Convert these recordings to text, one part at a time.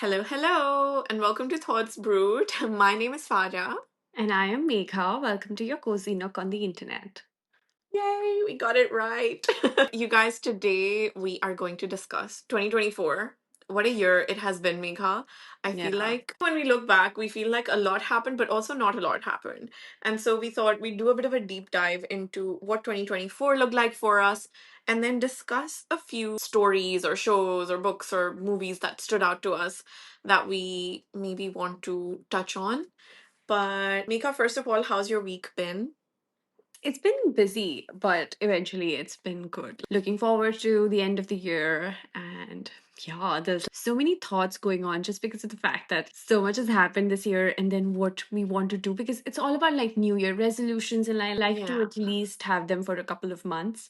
Hello, hello, and welcome to Thoughts Brewed. My name is Fareah. And I am Megha. Welcome to your cozy nook on the internet. Yay, we got it right. You guys, today we are going to discuss 2024. What a year it has been, Megha. I feel Yeah. like when we look back, we feel like a lot happened, but also not a lot happened. And so we thought we'd do a bit of a deep dive into what 2024 looked like for us, and then discuss a few stories or shows or books or movies that stood out to us that we maybe want to touch on. But Mika, first of all, how's your week been? It's been busy, but eventually it's been good. Looking forward to the end of the year. And yeah, there's so many thoughts going on just because of the fact that so much has happened this year and then what we want to do because it's all about like New Year resolutions and I like to Yeah. at least have them for a couple of months.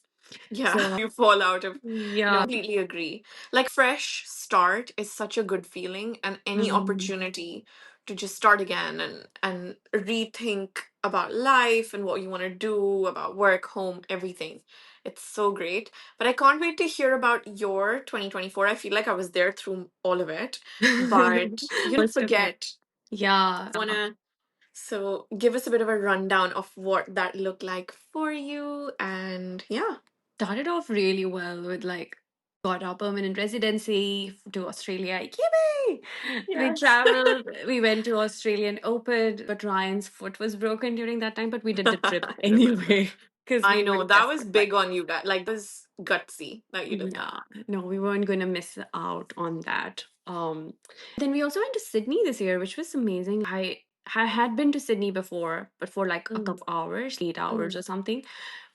Yeah, So, you fall out of, yeah. completely agree. Like fresh start is such a good feeling, and any Mhm. opportunity to just start again and rethink about life and what you want to do, about work, home, everything. It's so great. But I can't wait to hear about your 2024. I feel like I was there through all of it, but Most of it. forget. Yeah. Wanna So give us a bit of a rundown of what that looked like for you and yeah. Started off really well with like got our permanent residency to Australia. Yippee! We Yes. traveled, we went to Australian Open, but Ryan's foot was broken during that time, but we did the trip I remember. anyway because I we were know that was desperate. But big on you guys. Like that was gutsy that you did that. yeah, no, we weren't going to miss out on that. Then we also went to Sydney this year, which was amazing. I had been to Sydney before, but for like a Mm, couple hours, 8 hours mm, or something.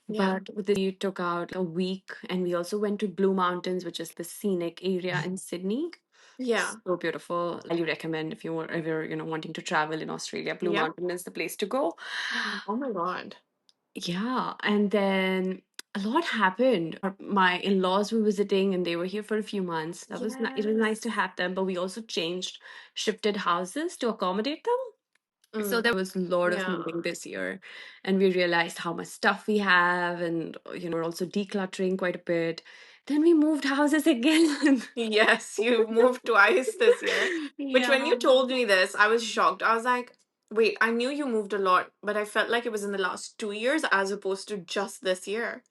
yeah. But with this, we took out a week and we also went to Blue Mountains, which is the scenic area in Sydney. Yeah. So beautiful. I highly recommend if you were ever, wanting to travel in Australia. Blue Yeah. Mountain is the place to go. Oh my God. Yeah. And then a lot happened. My in-laws were visiting and they were here for a few months. It was nice to Yes. have them, but we also shifted houses to accommodate them. So Mm, there was a lot of yeah. moving this year, and we realized how much stuff we have, and we're also decluttering quite a bit. Then we moved houses again. Yes, you moved twice this year. Which when Yeah. you told me this, I was shocked. I was like, wait, I knew you moved a lot, but I felt like it was in the last 2 years as opposed to just this year.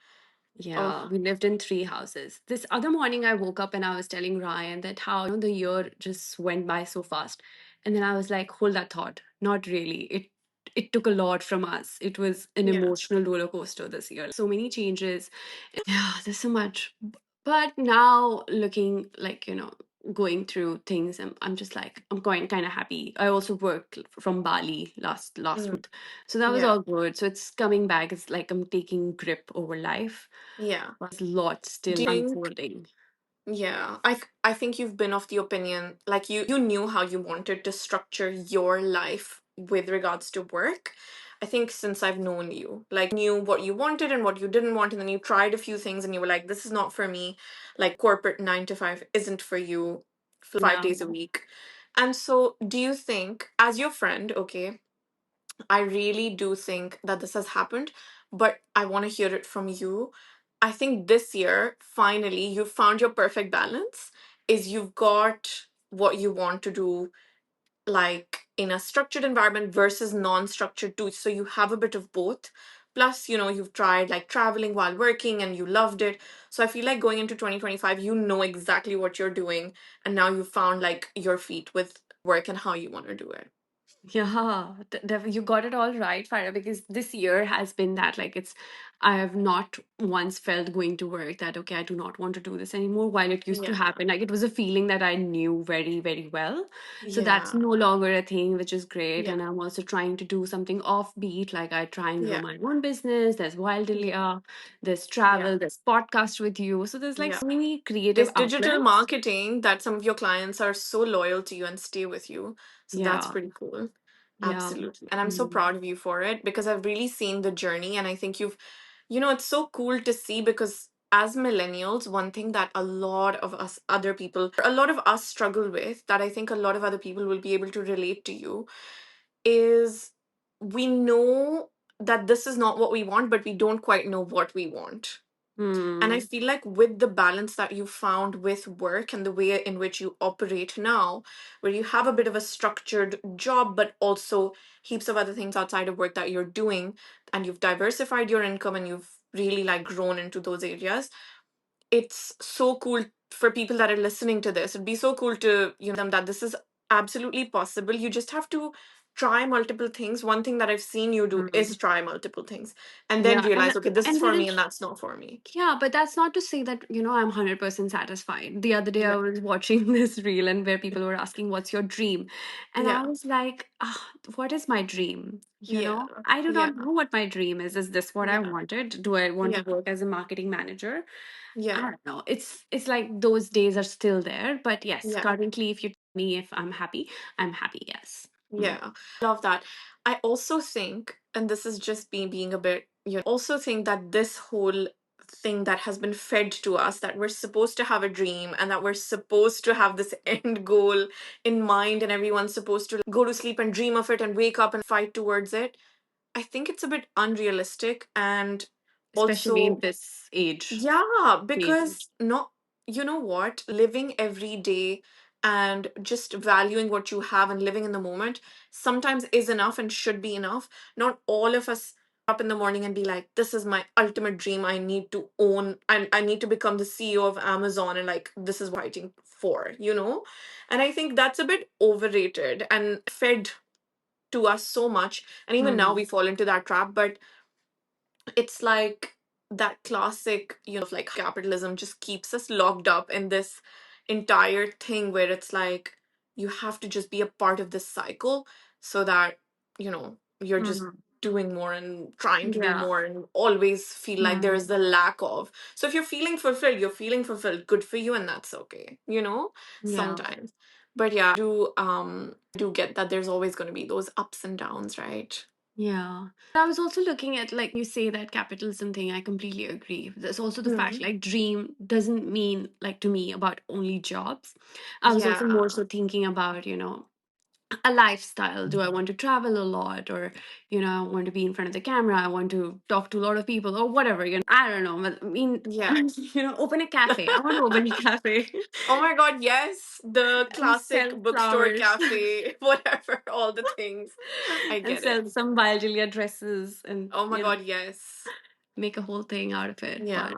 Yeah, Oh, we lived in three houses. This other morning, I woke up and I was telling Ryan that how the year just went by so fast, and then I was like, hold that thought. Not really. It took a lot from us. It was an yeah. emotional roller coaster this year. So many changes. Yeah, there's so much. But now looking like, going through things, I'm just like, I'm going kind of happy. I also worked from Bali last Mm, month. So that was yeah. all good. So it's coming back. It's like I'm taking grip over life. Yeah. There's a lot Do still you think, unfolding. yeah, I think you've been of the opinion like you knew how you wanted to structure your life with regards to work. I think since I've known you, like you knew what you wanted and what you didn't want, and then you tried a few things and you were like, this is not for me. Like corporate 9 to 5 isn't for you, 5 days a Yeah. week. And so do you think, as your friend, okay, I really do think that this has happened, but I want to hear it from you. I think this year, finally, you found your perfect balance. Is you've got what you want to do, like in a structured environment versus non-structured too. So you have a bit of both. Plus, you've tried like traveling while working and you loved it. So I feel like going into 2025, you know exactly what you're doing. And now you found like your feet with work and how you want to do it. Yeah, you got it all right, Farah, because this year has been that like I have not once felt going to work that, okay, I do not want to do this anymore. While it used to Yeah. happen, like it was a feeling that I knew very, very well. So that's Yeah. no longer a thing, which is great. Yeah. And I'm also trying to do something offbeat, like I try and grow Yeah. my own business. There's Wild Yeah. Delia, there's Yeah. travel, there's podcast with you. So there's like Yeah. so many creative There's digital outlets. marketing that some of your clients are so loyal to you and stay with you. So that's Yeah, pretty cool. yeah. Absolutely. And I'm so Mm. proud of you for it because I've really seen the journey. And I think it's so cool to see because as millennials, one thing that a lot of us struggle with, that I think a lot of other people will be able to relate to you, is we know that this is not what we want, but we don't quite know what we want. And I Hmm. feel like with the balance that you found with work and the way in which you operate now, where you have a bit of a structured job, but also heaps of other things outside of work that you're doing, and you've diversified your income and you've really like grown into those areas, it's so cool for people that are listening to this. It'd be so cool to, them that this is absolutely possible. You just have to try multiple things. One thing that I've seen you do Hmm. is try multiple things and then Yeah, realize, okay, this is and for then me and that's not for me. yeah, but that's not to say that, I'm 100% satisfied. The other day I Yeah. was watching this reel and where people were asking, "What's your dream?" And I Yeah. was like, what is my dream? Yeah. I do Yeah. not know what my dream is. Is this what I Yeah. wanted? Do I want to Yeah. work as a marketing manager? I Yeah. don't know. It's like those days are still there. But yes, Yeah. currently, if you tell me if I'm happy, I'm happy. Yes. Mm. Yeah. Love that. I also think, and this is just me being a bit, also think that this whole thing that has been fed to us, that we're supposed to have a dream and that we're supposed to have this end goal in mind and everyone's supposed to go to sleep and dream of it and wake up and fight towards it. I think it's a bit unrealistic. And Especially in also, this age, yeah, maybe. because no, you know what? Living every day and just valuing what you have and living in the moment sometimes is enough and should be enough. Not all of us up in the morning and be like, this is my ultimate dream. I need to own and I need to become the CEO of Amazon and like this is what I'm fighting for. And I think that's a bit overrated and fed to us so much. And even now Hmm. we fall into that trap. But it's like that classic, like capitalism just keeps us locked up in this entire thing where it's like you have to just be a part of this cycle so that, you're just Hmm. doing more and trying to do Yeah. more and always feel like there Hmm. is the lack of. So if you're feeling fulfilled, good for you, and that's okay, Yeah. sometimes. But yeah, I do get that there's always going to be those ups and downs, right? Yeah. I was also looking at, like, you say that capitalism thing, I completely agree. There's also the fact, Hmm. like, dream doesn't mean, like, to me, about only jobs. I was also more Yeah. so thinking about, a lifestyle. Do I want to travel a lot? Or, I want to be in front of the camera. I want to talk to a lot of people or whatever, I don't know. But I mean, Yeah. open a cafe. I want to open a cafe Oh my God, yes. The and classic sell bookstore flowers cafe, whatever, all the things. I and get it. sell some Julia dresses and, Oh my God, yes. make a whole thing out of it, but Yeah.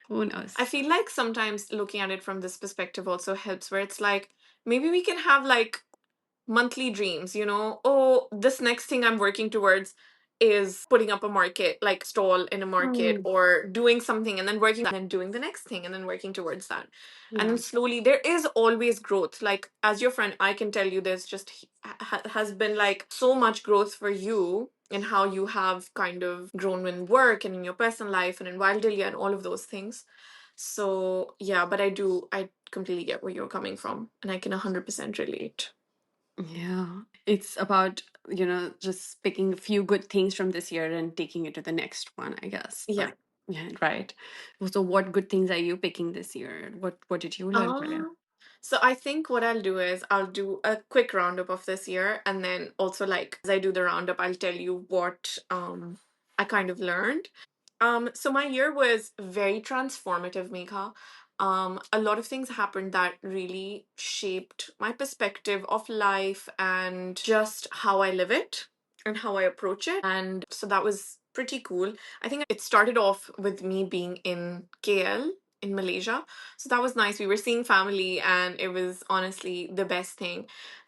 who I knows? feel like sometimes looking at it from this perspective also helps, where it's like maybe we can have like monthly dreams. Oh, this next thing I'm working towards is putting up a market, like stall in a market Mm, or doing something and then working and then doing the next thing and then working towards that. And then yeah. slowly there is always growth. Like as your friend, I can tell you there's just has been like so much growth for you in how you have kind of grown in work and in your personal life and in Wildelia and all of those things. So yeah, but I completely get where you're coming from and I can 100% relate. Yeah. It's about, just picking a few good things from this year and taking it to the next one, I guess. Yeah. But yeah, right. So what good things are you picking this year? What did you learn, Fareah? So I think what I'll do is I'll do a quick roundup of this year and then also like as I do the roundup I'll tell you what I kind of learned. So my year was very transformative, Megha. A lot of things happened that really shaped my perspective of life and just how I live it and how I approach it. And so that was pretty cool. I think it started off with me being in KL in Malaysia. So that was nice. We were seeing family and it was honestly the best thing.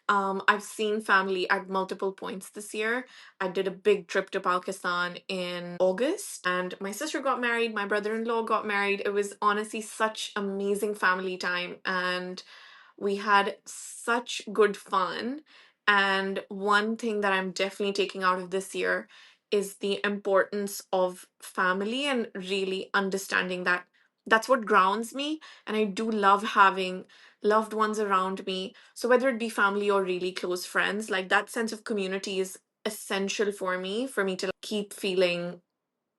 I've seen family at multiple points this year. I did a big trip to Pakistan in August, and my sister got married, my brother in law got married. It was honestly such amazing family time, and we had such good fun. And one thing that I'm definitely taking out of this year is the importance of family and really understanding that that's what grounds me. And I do love having loved ones around me. So, whether it be family or really close friends, like that sense of community is essential for me to keep feeling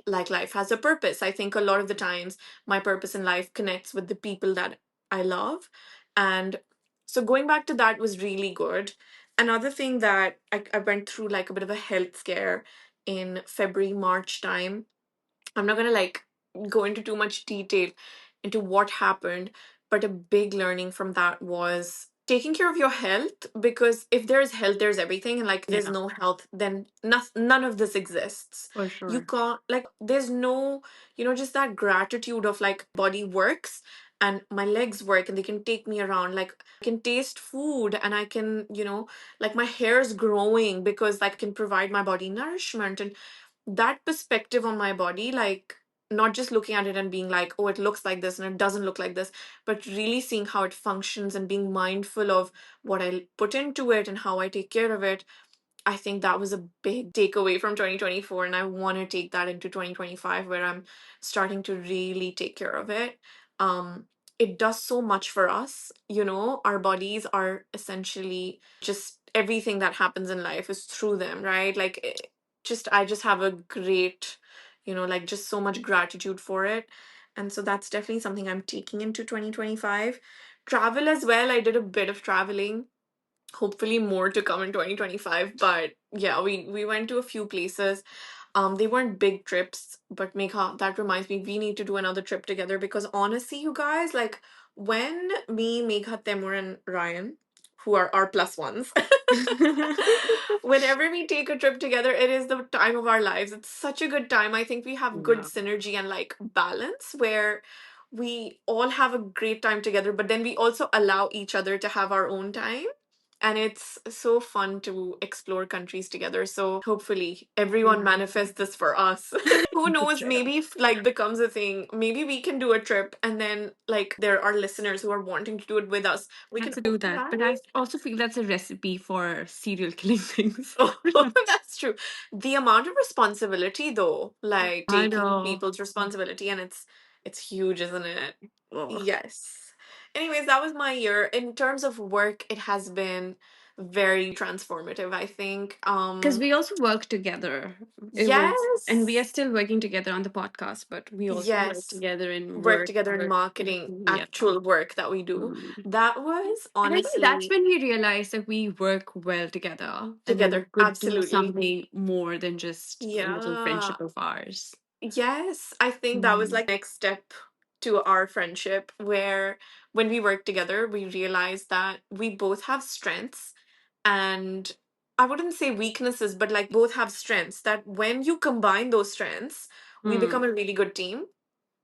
like life has a purpose. I think a lot of the times my purpose in life connects with the people that I love. And so going back to that was really good. Another thing that I went through like a bit of a health scare in February, March time. I'm not gonna like go into too much detail into what happened, but a big learning from that was taking care of your health, because if there's health, there's everything, and like there's Yeah, no health, then none of this exists. for You sure. can't, like, there's no, just that gratitude of like body works and my legs work and they can take me around, like I can taste food and I can, like my hair's growing because like I can provide my body nourishment. And that perspective on my body, like not just looking at it and being like, oh, it looks like this and it doesn't look like this, but really seeing how it functions and being mindful of what I put into it and how I take care of it. I think that was a big takeaway from 2024, and I want to take that into 2025 where I'm starting to really take care of it. It does so much for us, our bodies are essentially just everything that happens in life is through them, right? Like just I just have a great, like just so much gratitude for it. And so that's definitely something I'm taking into 2025. Travel as well. I did a bit of traveling, hopefully more to come in 2025, but yeah, we went to a few places. They weren't big trips, but Megha, that reminds me, we need to do another trip together, because honestly, you guys, like when me, Megha, Temur, and Ryan, who are our plus ones, whenever we take a trip together, it is the time of our lives. It's such a good time. I think we have good Yeah. synergy and like balance where we all have a great time together, but then we also allow each other to have our own time. And it's so fun to explore countries together. So hopefully everyone Yeah. manifests this for us. Who For knows, sure. maybe if like this becomes a thing, maybe we can do a trip and then like there are listeners who are wanting to do it with us. We can, To do that. But I right? also feel that's a recipe for serial killing things. Oh, that's true. The amount of responsibility though, like I taking know. people's responsibility, and it's huge, isn't it? Oh. Yes. Anyways, that was my year. In terms of work, it has been very transformative, I think. Because we also work together. It was, and we are Yes. still working together on the podcast, but we also work Yes. together in Work work. together in Work. marketing, Yeah. actual work that we do. Mm. That was And I think that's honestly when we realized that we work well together and then we together. could do Absolutely. something more than just a little Yeah. friendship of ours. Yes, I think that was Mm. like next step to our friendship, where when we work together, we realized that we both have strengths, and I wouldn't say weaknesses, but like both have strengths that when you combine those strengths, we Mm. become a really good team.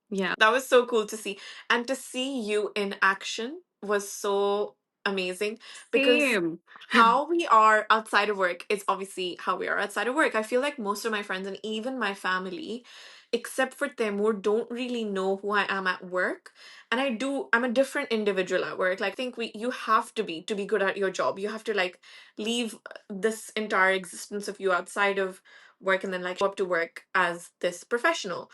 Yeah. That was so cool to see. And to see you in action was so amazing, because Same. how we are outside of work is obviously how we are outside of work. I feel like most of my friends and even my family, except for Temur, don't really know who I am at work. And I'm a different individual at work. Like I think you have to be good at your job. You have to like leave this entire existence of you outside of work and then like show up to work as this professional.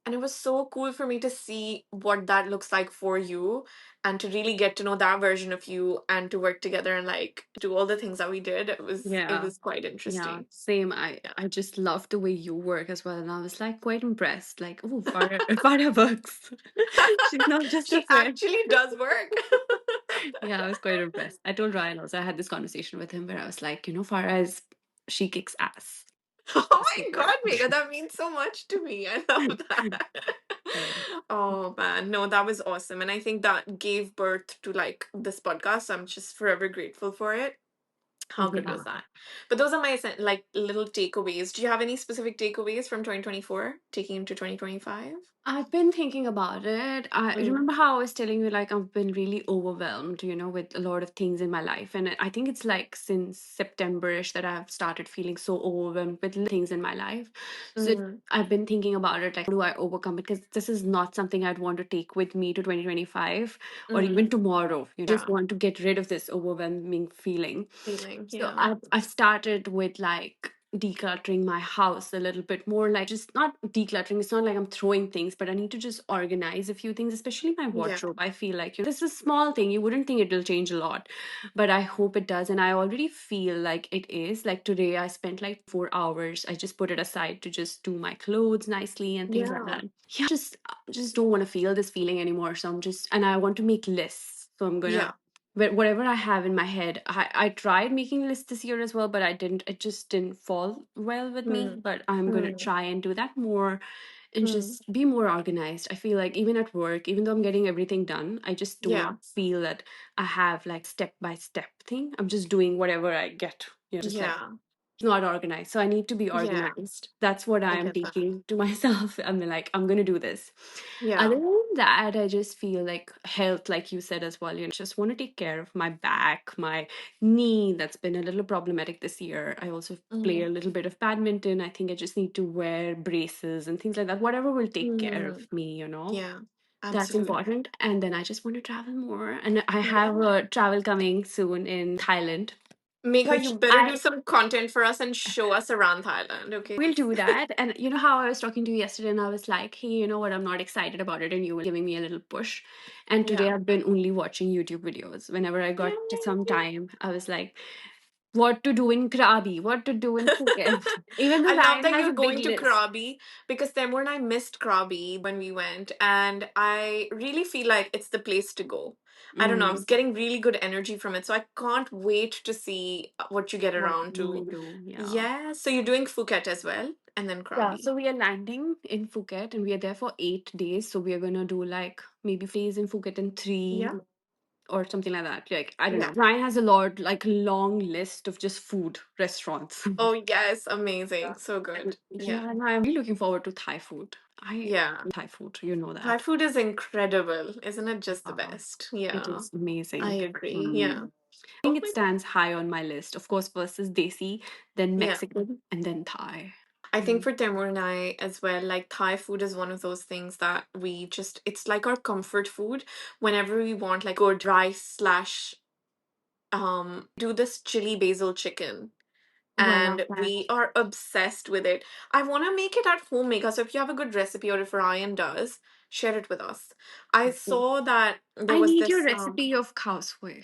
And it was so cool for me to see what that looks like for you, and to really get to know that version of you and to work together and like do all the things that we did. It Yeah. was quite Yeah, interesting. same. Yeah. I just love the way you work as well, and I was like quite impressed. Like, oh, Farah works. She's not just a She friend. actually does work. Yeah, I was quite impressed. I told Ryan also. I had this conversation with him where I was like, Farah is she kicks ass. Oh Just my like god, that. Megha, that means so much to me. I love that. Yeah. Oh man, no, that was awesome. And I think that gave birth to like this podcast. I'm just forever grateful for it. How good Yeah. was that? But those are my like little takeaways. Do you have any specific takeaways from 2024 taking into 2025? I've been thinking about it. I Mm. remember how I was telling you, like, I've been really overwhelmed, with a lot of things in my life. And I think it's like since September-ish that I've started feeling so overwhelmed with things in my life. So Mm. I've been thinking about it, like, how do I overcome it? Because this is not something I'd want to take with me to 2025 or Mm. even tomorrow. Just Yeah. want to get rid of this overwhelming feeling. Feeling. So Yeah. I've started with like decluttering my house a little bit more, like just not decluttering. It's not like I'm throwing things, but I need to just organize a few things, especially my Yeah. wardrobe. I feel like this is a small thing. You wouldn't think it'll change a lot, but I hope it does. And I already feel like it is. Like today I spent like 4 hours. I just put it aside to just do my clothes nicely and things like Yeah. that. Yeah, just don't want to feel this feeling anymore. So I'm just and I want to make lists. So I'm gonna Yeah. but whatever I have in my head, I tried making lists this year as well, but I didn't. It just didn't fall well with me. Mm. But I'm gonna Mm. try and do that more and Mm. just be more organized. I feel like even at work, even though I'm getting everything done, I just do Yeah. not feel that I have like step by step thing. I'm just doing whatever I get, just like Yeah. not organized. So I need to be Yeah. organized. That's what I I'm get that. teaching to myself. I'm like, I'm gonna do this. Other Yeah. than that, I just feel like health, like you said as well, just want to take care of my back, my knee that's been a little problematic this year. I also play Mm. a little bit of badminton. I think I just need to wear braces and things like that. Whatever will take care of Mm. me. Yeah. That's Absolutely. important. And then I just want to travel more. And I have Yeah. a travel coming soon in Thailand, Megha, which you better do I some content for us and show us around Thailand, okay? will do that. And you know how I was talking to you yesterday and I was like, hey, you know what? I'm not excited about it. And you were giving me a little push. And today Yeah. I've been only watching YouTube videos. Whenever I got to some Yay. time, I was like, what to do in Krabi, what to do in Phuket. Even though I love Ryan that has a you're big going to list. Krabi because Temur and I missed Krabi when we went, and I really feel like it's the place to go. I don't know, I was Mm, getting really good energy from it, so I can't wait to see what you get what around we to. do, yeah. Yeah, so you're doing Phuket as well, and then Yeah, Krabi. so we are landing in Phuket and we are there for 8 days. So we are gonna do like maybe 4 days in Phuket and three Yeah. or something like that. Like, I don't Yeah. know. Ryan has a lot, like, long list of just food restaurants. Oh, yes, amazing. So And good. Yeah. yeah, and I'm really looking forward to Thai food. I Yeah. Thai food, you know Thai that. food is incredible, isn't it? Just the Yeah, best. it Yeah. is I amazing. agree. Yeah. Mm. I Oh think it my God. stands high on my list. Of course, first is Desi, then Yeah. Mexican, and then Thai. I think Mm. for Temur and I as well, like Thai food is one of those things that we just, it's like our comfort food whenever we want like good rice slash, do this chili basil chicken. Oh, I love And that. we are obsessed with it. I want to make it at home, Megha. So if you have a good recipe or if Ryan does, share it with us. I Okay. saw that there I was need your this recipe of cow soy.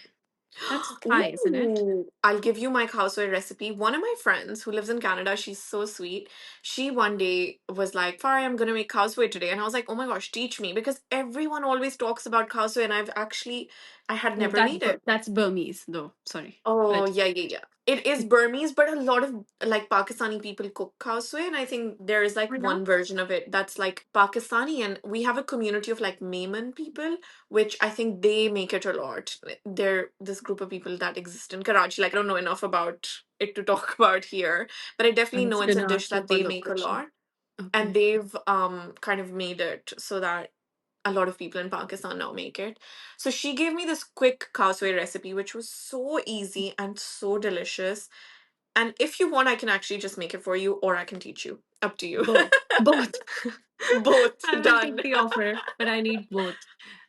That's Thai, isn't it? Ooh, I'll give you my khao soi recipe. One of my friends who lives in Canada, she's so sweet. She one day was like, Fareah, I'm gonna make khao soi today. And I was like, oh my gosh, teach me. Because everyone always talks about khao soi and I had Oh, never made it. that's Burmese, though. Sorry. Oh, But yeah, yeah, yeah. It is Burmese, but a lot of like Pakistani people cook khao soi, and I think there is like oh, yeah. one version of it that's like Pakistani, and we have a community of like Maiman people, which I think they make it a lot. They're this group of people that exist in Karachi. Like I don't know enough about it to talk about here, but I I definitely know was it's a gonna dish ask you that for they make a location. lot, and Okay. they've kind of made it so that a lot of people in Pakistan now make it. So she gave me this quick khao soi recipe, which was so easy and so delicious. And if you want, I can actually just make it for you, or I can teach you. Up to you. Both. Both. Both I will done. take the offer, but I need both.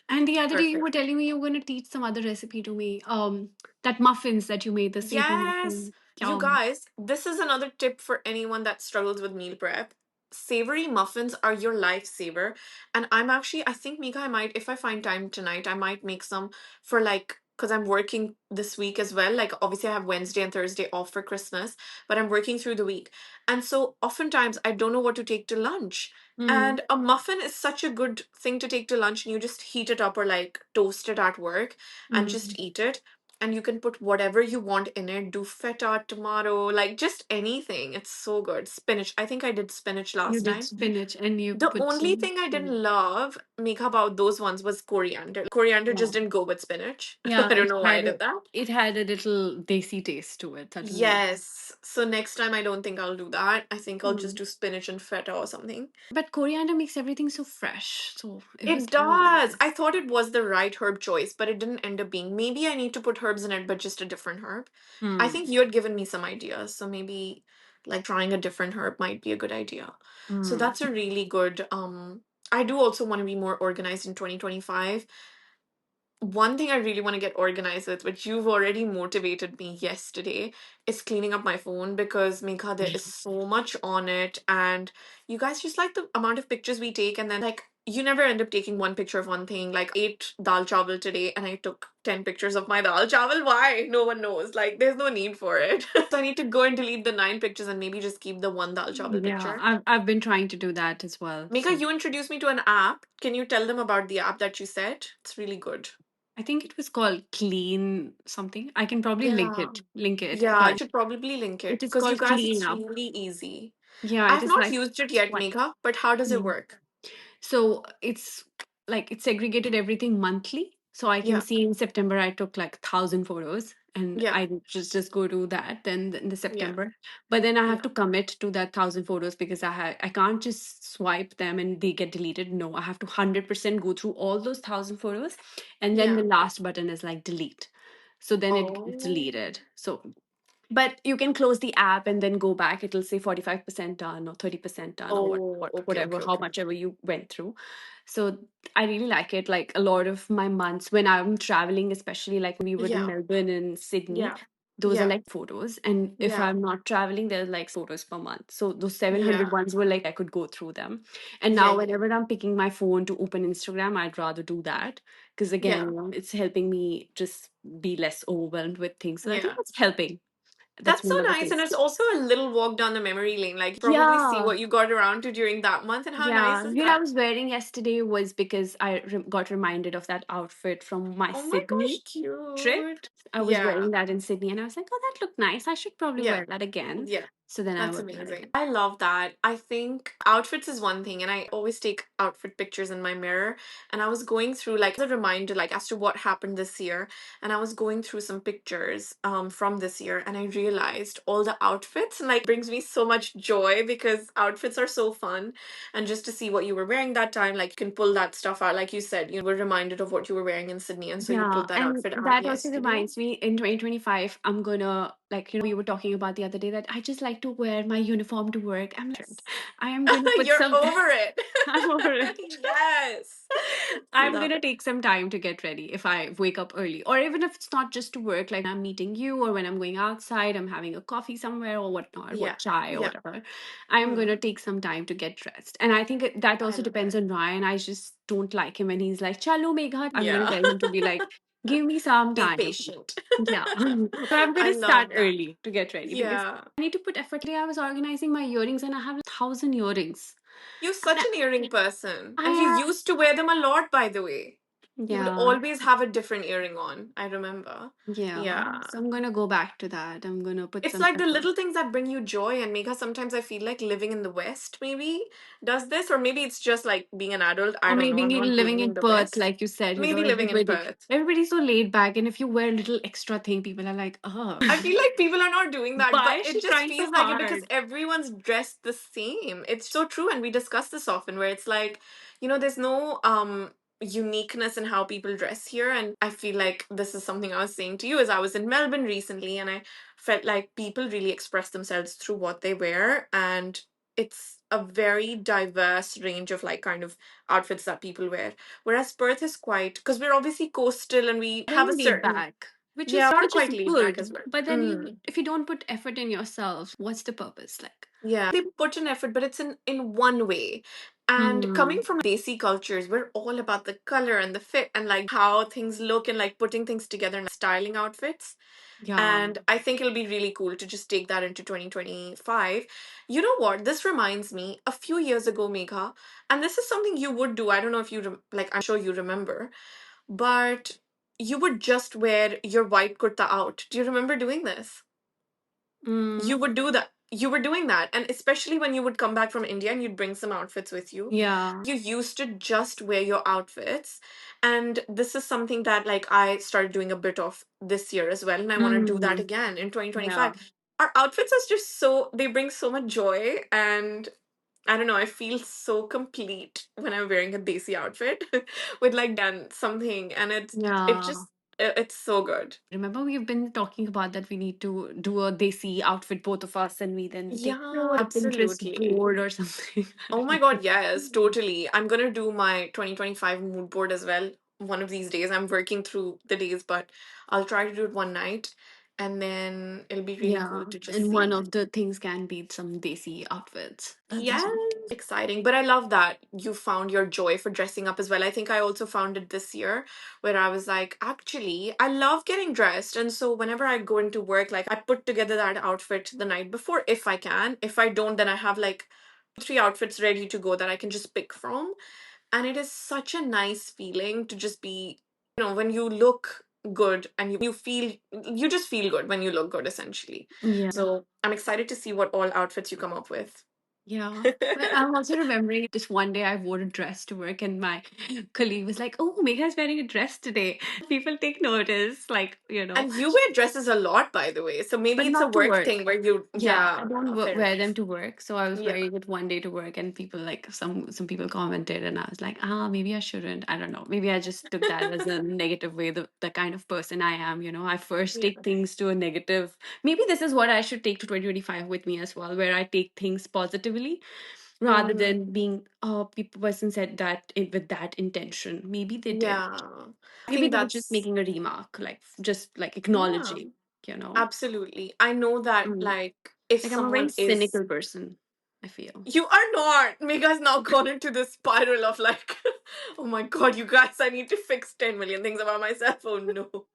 And the other day you were Perfect. telling me you were going to teach some other recipe to me. That muffins that you made, the savory Yes, muffin. you Yum. guys, this is another tip for anyone that struggles with meal prep. Savory muffins are your lifesaver. And I think, Mika, I might, if I find time tonight, I might make some for like, because I'm working this week as well. Like, obviously, I have Wednesday and Thursday off for Christmas, but I'm working through the week. And so, oftentimes, I don't know what to take to lunch. Mm, And a muffin is such a good thing to take to lunch, and you just heat it up or like toast it at work and mm. just eat it, and you can put whatever you want in it. Do feta, tomato, like just anything. It's so good. Spinach. I think I did spinach You last did time. spinach and you The put only some. thing I Mm. didn't love, Mika, about those ones was coriander. Coriander just Yeah. didn't go with spinach. Yeah, I don't know why I did that. it had a little desi taste to it, certainly. Yes. So next time I don't think I'll do that. I think I'll just Mm. do spinach and feta or something. But coriander makes everything so fresh. So it was It really does. nice. I thought it was the right herb choice, but it didn't end up being. Maybe I need to put herbs in it, but just a different herb. I Hmm. think you had given me some ideas, so maybe like trying a different herb might be a good idea. So Hmm. that's a really good I do also want to be more organized in 2025. One thing I really want to get organized with, which you've already motivated me yesterday, is cleaning up my phone because Megha, there is so much on it. And you guys just like the amount of pictures we take, and then like you never end up taking one picture of one thing. Like I ate dal chawal today and I took 10 pictures of my dal chawal. Why? No one knows. Like there's no need for it. So I need to go and delete the 9 pictures and maybe just keep the one dal chawal Yeah, picture. I've been trying to do that as well. Megha, So you introduced me to an app. Can you tell them about the app that you said? It's really good. I think it was called Clean something. I can probably Yeah. link it, Yeah, you but should probably link it it is because you called guys, Clean it's Up. really easy. Yeah, it I've is not like used it yet, swipe. Megha, but how does it Hmm. work? So it's segregated everything monthly. So I can Yeah. see in September I took like 1,000 photos, and Yeah. I just go to that then in the Yeah. September. But then I have Yeah. to commit to that 1,000 photos because I can't just swipe them and they get deleted. No, I have to 100% go through all those 1,000 photos, and then Yeah. the last button is like delete. So then it gets Oh. deleted. So but you can close the app and then go back. It'll say 45% done or 30% done or Oh, okay, whatever, okay, how okay. much ever you went through. So I really like it. Like a lot of my months when I'm traveling, especially like we were in Yeah. Melbourne and Sydney, Yeah. those are Yeah. like photos. And if Yeah. I'm not traveling, there's like photos per month. So those Yeah. 700 ones were like I could go through them. And Yeah. now Yeah. whenever I'm picking my phone to open Instagram, I'd rather do that. Because again, Yeah. it's helping me just be less overwhelmed with things. So I think Yeah. that's helping. That's That's so one of the nice. And things. it's also a little walk down the memory lane. Like, you probably see Yeah. what you got around to during that month. And how nice Yeah. is I that? was wearing yesterday was because got reminded of that outfit from my Oh my gosh, Sydney trip. cute. I was Yeah. wearing that in Sydney and I was like, oh, that looked nice. I should probably Yeah. wear that again. Yeah. So then I That's wore that amazing. again. I love that. I think outfits is one thing, and I always take outfit pictures in my mirror. And I was going through like a reminder, like as to what happened this year. And I was going through some pictures from this year, and I realized all the outfits, and like brings me so much joy because outfits are so fun. And just to see what you were wearing that time, like you can pull that stuff out. Like you said, you were reminded of what you were wearing in Sydney, and so you Yeah, pulled that and outfit out that also yesterday. reminds me in 2025, I'm gonna, like, we were talking about the other day that I just like to wear my uniform to work. I am gonna put You're some, over it. I'm over it. Yes. I'm Love gonna it. take some time to get ready if I wake up early, or even if it's not just to work, like I'm meeting you, or when I'm going outside, I'm having a coffee somewhere, or whatnot, what Yeah. chai or Yeah. whatever. I'm Mm. gonna take some time to get dressed, and I think that I also love depends it. on Ryan. I just don't like him when he's like, "Chalo, Megha." I'm gonna Yeah. tell him to be like, "Give me some Be time." patient. Yeah. So I'm I gonna start love that. early to get ready because Yeah. I need to put effort. Yesterday I was organizing my earrings and I have 1,000 earrings. You're And such an earring person. I And you have, used to wear them a lot, by the way. You would yeah, always have a different earring on. I remember. yeah. Yeah. So I'm gonna go back to that. I'm gonna put It's some like the effort. little things that bring you joy, and Megha, sometimes I feel like living in the West maybe does this, or maybe it's just like being an adult. I Or don't know. maybe I'm not living blaming in the Perth, West. like you said, Maybe living in Perth. everybody's so laid back, and if you wear a little extra thing, people are like, oh, I feel like people are not doing that, why but is it she just trying so feels like it because hard? everyone's dressed the same. It's so true, and we discuss this often where it's like, there's no uniqueness in how people dress here. And I feel like this is something I was saying to you as I was in Melbourne recently, and I felt like people really express themselves through what they wear, and it's a very diverse range of like kind of outfits that people wear. Whereas Perth is quite, because we're obviously coastal and we have Very a laid certain, back, which yeah, is we are quite laid back as good. well. But then Mm. if you don't put effort in yourself, what's the purpose? Like, Yeah, they put in effort, but it's in one way. And hmm, coming from Desi cultures, we're all about the color and the fit and like how things look and like putting things together and styling outfits. yeah, And I think it'll be really cool to just take that into 2025. You know what? This reminds me a few years ago, Megha, and this is something you would do. I don't know if you like, I'm sure you remember, but you would just wear your white kurta out. Do you remember doing this? mm, You would do that. You were doing that. And especially when you would come back from India and you'd bring some outfits with you. yeah, You used to just wear your outfits. And this is something that like I started doing a bit of this year as well. And I want to do that mm, again in yeah, 2025. Our outfits are just so they bring so much joy, and I don't know, I feel so complete when I'm wearing a desi outfit with like done something, and it yeah. just it's so good. Remember, we've been talking about that we need to do a desi outfit, both of us, and we then take Yeah, a Pinterest absolutely. board or something. Oh my God, yes, totally. I'm gonna do my 2025 mood board as well one of these days. I'm working through the days, but I'll try to do it one night, and then it'll be really Yeah, cool to just and one see. of the things can be some desi outfits. That's Yes, exciting. But I love that you found your joy for dressing up as well. I think I also found it this year where I was like, actually, I love getting dressed. And so whenever I go into work, like I put together that outfit the night before if I can. If I don't, then I have like three outfits ready to go that I can just pick from. And it is such a nice feeling to just be, when you look good and you just feel good when you look good essentially. yeah. So I'm excited to see what all outfits you come up with. Yeah. But I'm also remembering this one day I wore a dress to work and my colleague was like, "Oh, Megha's wearing a dress today." People take notice, And you wear dresses a lot, by the way. So maybe but it's a not to work work. thing where you, Yeah, I yeah, don't fair wear enough. them to work. So I was Yeah. wearing it one day to work, and people like some people commented, and I was like, maybe I shouldn't. I don't know. Maybe I just took that as a negative way. The kind of person I am, I first Yeah. take things to a negative. Maybe this is what I should take to 2025 with me as well, where I take things positively rather Hmm. than being, oh, people person said that with that intention. Maybe they did. Yeah. I Maybe think they were just that's, making a remark, like just like yeah, acknowledging, you know. absolutely. I know that, Mm. like, if Like I'm a very someone is, cynical person, I feel. you are not. Mega's now gone into this spiral of like, oh my god, you guys, I need to fix 10 million things about myself. Oh no,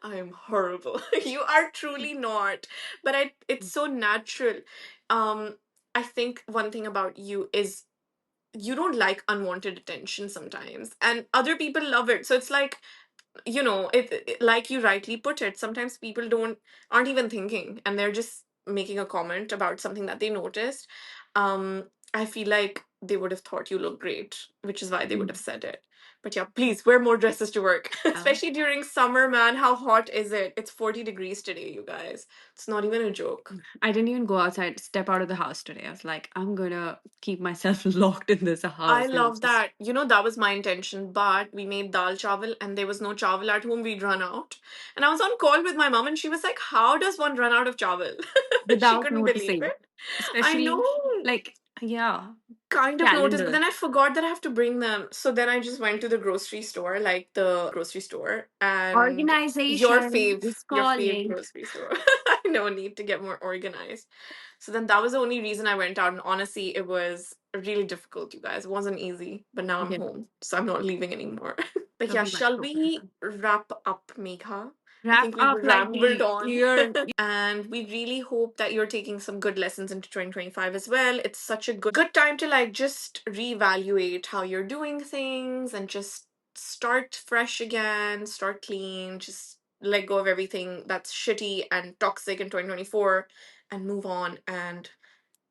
I am horrible. You are truly not. But it's so natural. Um, I think one thing about you is you don't like unwanted attention sometimes, and other people love it. So it's like, like you rightly put it, sometimes people don't aren't even thinking and they're just making a comment about something that they noticed. I feel like they would have thought you look great, which is why they would Mm. have said it. But yeah, please wear more dresses to work. Yeah. Especially during summer, man. How hot is it? It's 40 degrees today, you guys. It's not even a joke. I didn't even go outside, step out of the house today. I was like, I'm gonna keep myself locked in this I house and love just that. That was my intention, but we made dal chawal and there was no chawal at home. We'd run out. And I was on call with my mom and she was like, how does one run out of chawal? She without couldn't believe noticing. it. I Especially know, like, yeah, kind of noticed, but calendar. then I forgot that I have to bring them. So then I just went to the grocery store, like the grocery store, and Organization is your fave calling. grocery store. I know, need to get more organized. So then that was the only reason I went out, and honestly, it was really difficult, you guys. It wasn't easy, but now I'm Yeah, home, so I'm not leaving anymore. But it'll yeah, be much shall we better. wrap up, Megha? I Wrap think we've up like rambled the on. year. And we really hope that you're taking some good lessons into 2025 as well. It's such a good time to like just reevaluate how you're doing things and just start fresh again, start clean, just let go of everything that's shitty and toxic in 2024 and move on and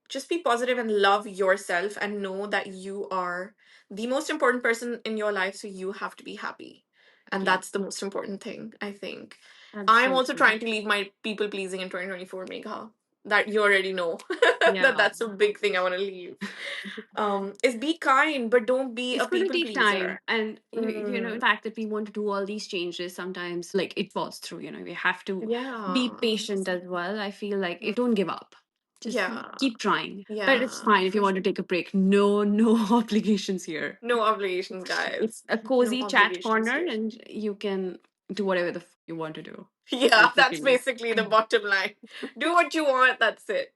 just be positive and love yourself and know that you are the most important person in your life, so you have to be happy. And Yeah, that's the most important thing, I think. that's I'm so also true. trying to leave my people pleasing in 2024, Megha. That you already know. Yeah. That's a big thing I want to leave. Is be kind, but don't be a It's going to people take time. pleaser. And, the Mm, fact that we want to do all these changes, sometimes like it falls through, we have to be yeah. patient as well. I feel like if don't give up, just Yeah. keep trying. But it's Yeah, fine if you for want to sure. take a break. No, no obligations here. No obligations, It's guys. a No cozy chat obligations corner, here. and you can do whatever you want to do. Yeah, that's Basically. basically the bottom line. Do what you want, that's it.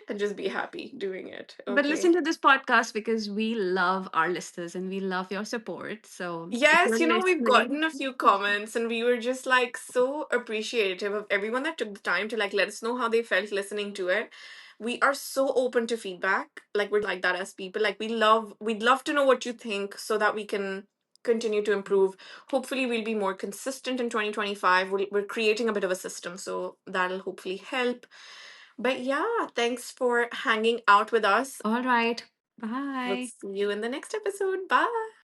And just be happy doing it. But listen Okay. to this podcast because we love our listeners and we love your support. So if Yes, you're we've listening, gotten a few comments and we were just like so appreciative of everyone that took the time to like let us know how they felt listening to it. We are so open to feedback. Like we're like that as people. Like we'd love to know what you think so that we can continue to improve. Hopefully we'll be more consistent in 2025. We're creating a bit of a system, so that'll hopefully help. But yeah, thanks for hanging out with us. all right. We'll Bye. see you in the next episode. Bye.